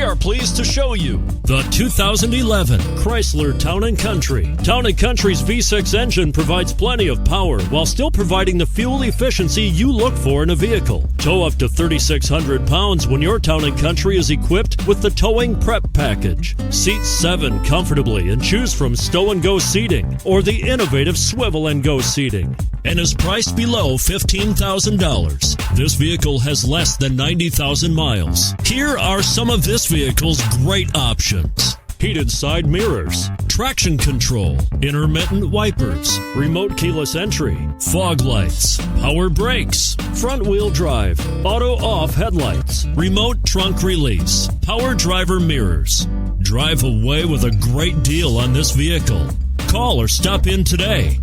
are pleased to show you the 2011 Chrysler Town & Country. Town & Country's V6 engine provides plenty of power while still providing the fuel efficiency you look for in a vehicle. Tow up to 3,600 pounds when your Town & Country is equipped with the Towing Prep Package. Seat 7 comfortably and choose from stow and go seating or the innovative swivel and go seating, and is priced below $15,000. This vehicle has less than 90,000 miles. Here are some of this vehicle's great options: heated side mirrors, traction control, intermittent wipers, remote keyless entry, fog lights, power brakes, front wheel drive, auto off headlights, remote trunk release, power driver mirrors. Drive away with a great deal on this vehicle. Call or stop in today.